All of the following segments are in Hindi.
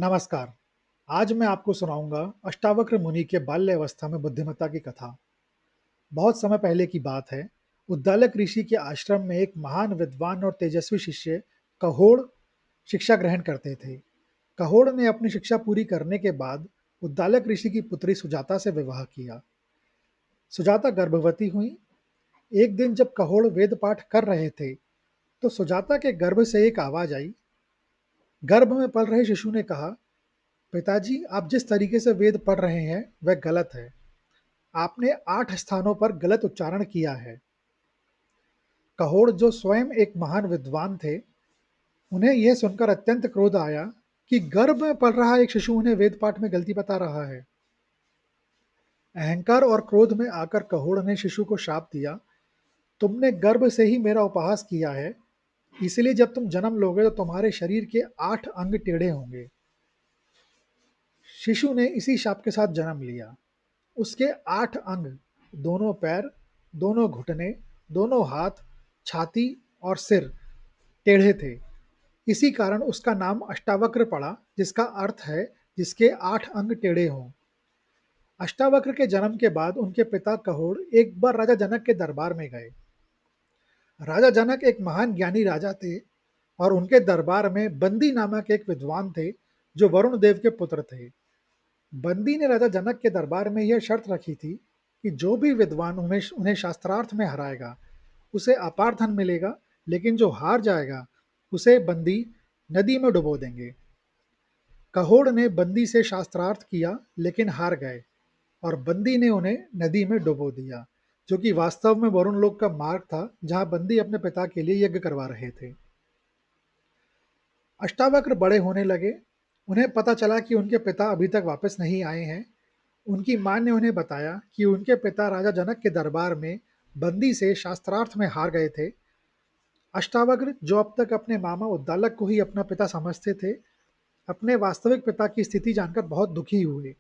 नमस्कार। आज मैं आपको सुनाऊंगा अष्टावक्र मुनि के बाल्य अवस्था में बुद्धिमत्ता की कथा। बहुत समय पहले की बात है। उद्दालक ऋषि के आश्रम में एक महान विद्वान और तेजस्वी शिष्य कहोड़ शिक्षा ग्रहण करते थे। कहोड़ ने अपनी शिक्षा पूरी करने के बाद उद्दालक ऋषि की पुत्री सुजाता से विवाह किया। सुजाता गर्भवती हुई। एक दिन जब कहोड़ वेद पाठ कर रहे थे तो सुजाता के गर्भ से एक आवाज आई। गर्भ में पल रहे शिशु ने कहा, पिताजी, आप जिस तरीके से वेद पढ़ रहे हैं वह गलत है। आपने 8 स्थानों पर गलत उच्चारण किया है। कहोड़, जो स्वयं एक महान विद्वान थे, उन्हें यह सुनकर अत्यंत क्रोध आया कि गर्भ में पढ़ रहा एक शिशु उन्हें वेद पाठ में गलती बता रहा है। अहंकार और क्रोध में आकर कहोड़ ने शिशु को शाप दिया, तुमने गर्भ से ही मेरा उपहास किया है, इसलिए जब तुम जन्म लोगे तो तुम्हारे शरीर के 8 अंग टेढ़े होंगे। शिशु ने इसी शाप के साथ जन्म लिया। उसके 8 अंग, दोनों पैर, दोनों घुटने, दोनों हाथ, छाती और सिर टेढ़े थे। इसी कारण उसका नाम अष्टावक्र पड़ा, जिसका अर्थ है जिसके 8 अंग टेढ़े हों। अष्टावक्र के जन्म के बाद उनके पिता कहोड़ एक बार राजा जनक के दरबार में गए। राजा जनक एक महान ज्ञानी राजा थे और उनके दरबार में बंदी नामक एक विद्वान थे जो वरुण देव के पुत्र थे। बंदी ने राजा जनक के दरबार में यह शर्त रखी थी कि जो भी विद्वान उन्हें उन्हें शास्त्रार्थ में हराएगा उसे अपार धन मिलेगा, लेकिन जो हार जाएगा उसे बंदी नदी में डुबो देंगे। कहोड़ ने बंदी से शास्त्रार्थ किया लेकिन हार गए और बंदी ने उन्हें नदी में डुबो दिया, जो कि वास्तव में वरुण लोक का मार्ग था जहां बंदी अपने पिता के लिए यज्ञ करवा रहे थे। अष्टावक्र बड़े होने लगे। उन्हें पता चला कि उनके पिता अभी तक वापस नहीं आए हैं। उनकी मां ने उन्हें बताया कि उनके पिता राजा जनक के दरबार में बंदी से शास्त्रार्थ में हार गए थे। अष्टावक्र, जो अब तक अपने मामा उद्दालक को ही अपना पिता समझते थे, अपने वास्तविक पिता की स्थिति जानकर बहुत दुखी हुए।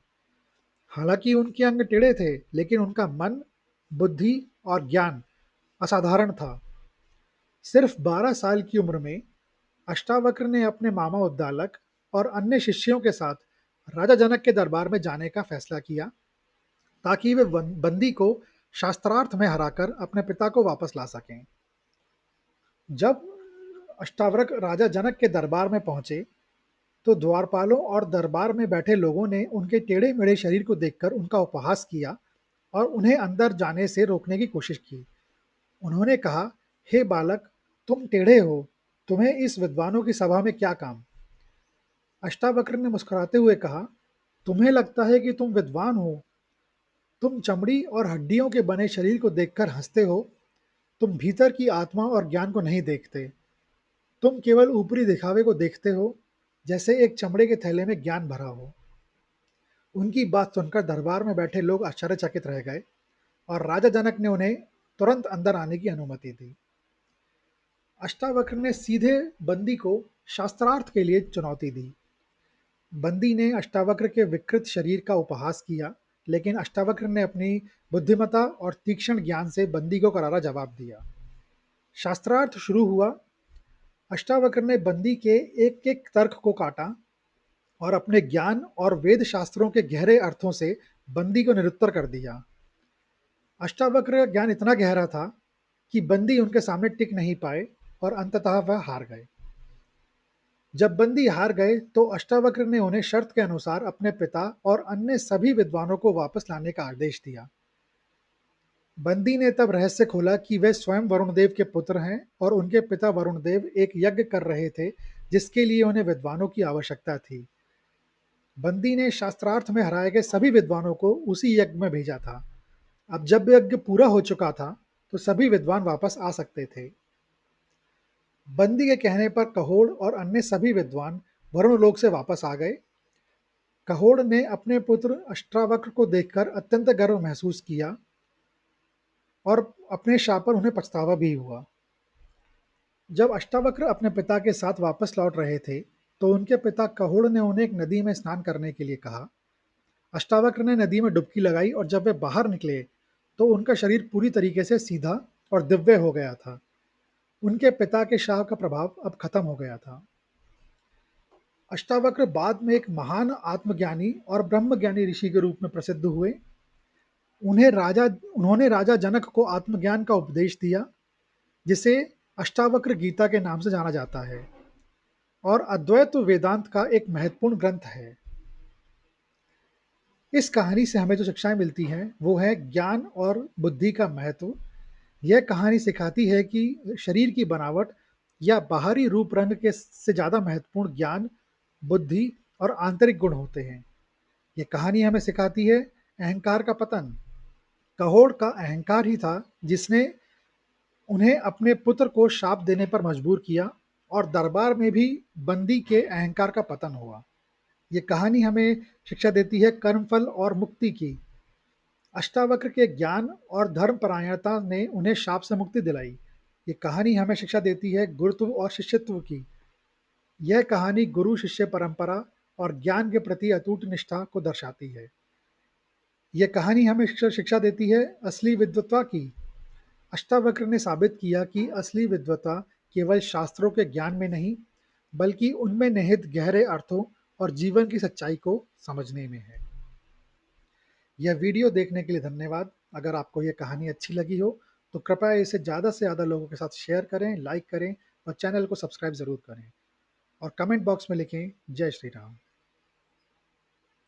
हालांकि उनके अंग टेढ़े थे, लेकिन उनका मन, बुद्धि और ज्ञान असाधारण था। सिर्फ 12 साल की उम्र में अष्टावक्र ने अपने मामा उद्दालक और अन्य शिष्यों के साथ राजा जनक के दरबार में जाने का फैसला किया, ताकि वे बंदी को शास्त्रार्थ में हराकर अपने पिता को वापस ला सकें। जब अष्टावक्र राजा जनक के दरबार में पहुंचे तो द्वारपालों और दरबार में बैठे लोगों ने उनके टेढ़े मेढ़े शरीर को देखकर उनका उपहास किया और उन्हें अंदर जाने से रोकने की कोशिश की। उन्होंने कहा, हे बालक, तुम टेढ़े हो, तुम्हें इस विद्वानों की सभा में क्या काम। अष्टावक्र ने मुस्कुराते हुए कहा, तुम्हें लगता है कि तुम विद्वान हो, तुम चमड़ी और हड्डियों के बने शरीर को देखकर हंसते हो, तुम भीतर की आत्मा और ज्ञान को नहीं देखते। तुम केवल ऊपरी दिखावे को देखते हो, जैसे एक चमड़े के थैले में ज्ञान भरा हो। उनकी बात सुनकर दरबार में बैठे लोग आश्चर्यचकित रह गए और राजा जनक ने उन्हें तुरंत अंदर आने की अनुमति दी। अष्टावक्र ने सीधे बंदी को शास्त्रार्थ के लिए चुनौती दी। बंदी ने अष्टावक्र के विकृत शरीर का उपहास किया, लेकिन अष्टावक्र ने अपनी बुद्धिमत्ता और तीक्ष्ण ज्ञान से बंदी को करारा जवाब दिया। शास्त्रार्थ शुरू हुआ। अष्टावक्र ने बंदी के एक एक तर्क को काटा और अपने ज्ञान और वेद शास्त्रों के गहरे अर्थों से बंदी को निरुत्तर कर दिया। अष्टावक्र का ज्ञान इतना गहरा था कि बंदी उनके सामने टिक नहीं पाए और अंततः वह हार गए। जब बंदी हार गए तो अष्टावक्र ने उन्हें शर्त के अनुसार अपने पिता और अन्य सभी विद्वानों को वापस लाने का आदेश दिया। बंदी ने तब रहस्य खोला कि वे स्वयं वरुण देव के पुत्र हैं और उनके पिता वरुण देव एक यज्ञ कर रहे थे जिसके लिए उन्हें विद्वानों की आवश्यकता थी। बंदी ने शास्त्रार्थ में हराए गए सभी विद्वानों को उसी यज्ञ में भेजा था। अब जब यज्ञ पूरा हो चुका था तो सभी विद्वान वापस आ सकते थे। बंदी के कहने पर कहोड़ और अन्य सभी विद्वान वरुण लोक से वापस आ गए। कहोड़ ने अपने पुत्र अष्टावक्र को देखकर अत्यंत गर्व महसूस किया और अपने शाप पर उन्हें पछतावा भी हुआ। जब अष्टावक्र अपने पिता के साथ वापस लौट रहे थे तो उनके पिता कहोड़ ने उन्हें एक नदी में स्नान करने के लिए कहा। अष्टावक्र ने नदी में डुबकी लगाई और जब वे बाहर निकले तो उनका शरीर पूरी तरीके से सीधा और दिव्य हो गया था। उनके पिता के शाप का प्रभाव अब खत्म हो गया था। अष्टावक्र बाद में एक महान आत्मज्ञानी और ब्रह्मज्ञानी ऋषि के रूप में प्रसिद्ध हुए। उन्होंने राजा जनक को आत्मज्ञान का उपदेश दिया, जिसे अष्टावक्र गीता के नाम से जाना जाता है और अद्वैत वेदांत का एक महत्वपूर्ण ग्रंथ है। इस कहानी से हमें जो शिक्षाएं मिलती हैं वो है ज्ञान और बुद्धि का महत्व। यह कहानी सिखाती है कि शरीर की बनावट या बाहरी रूप रंग के से ज़्यादा महत्वपूर्ण ज्ञान, बुद्धि और आंतरिक गुण होते हैं। ये कहानी हमें सिखाती है अहंकार का पतन। कहोड़ का अहंकार ही था जिसने उन्हें अपने पुत्र को शाप देने पर मजबूर किया और दरबार में भी बंदी के अहंकार का पतन हुआ। ये कहानी हमें शिक्षा देती है कर्मफल और मुक्ति की। अष्टावक्र के ज्ञान और धर्मपरायणता ने उन्हें शाप से मुक्ति दिलाई। ये कहानी हमें शिक्षा देती है गुरुत्व और शिष्यत्व की। यह कहानी गुरु शिष्य परंपरा और ज्ञान के प्रति अटूट निष्ठा को दर्शाती है। यह कहानी हमें शिक्षा देती है असली विद्वत्ता की। अष्टावक्र ने साबित किया कि असली विद्वता केवल शास्त्रों के ज्ञान में नहीं, बल्कि उनमें निहित गहरे अर्थों और जीवन की सच्चाई को समझने में है। यह वीडियो देखने के लिए धन्यवाद। अगर आपको यह कहानी अच्छी लगी हो तो कृपया इसे ज़्यादा से ज़्यादा लोगों के साथ शेयर करें, लाइक करें और चैनल को सब्सक्राइब ज़रूर करें और कमेंट बॉक्स में लिखें जय श्री राम।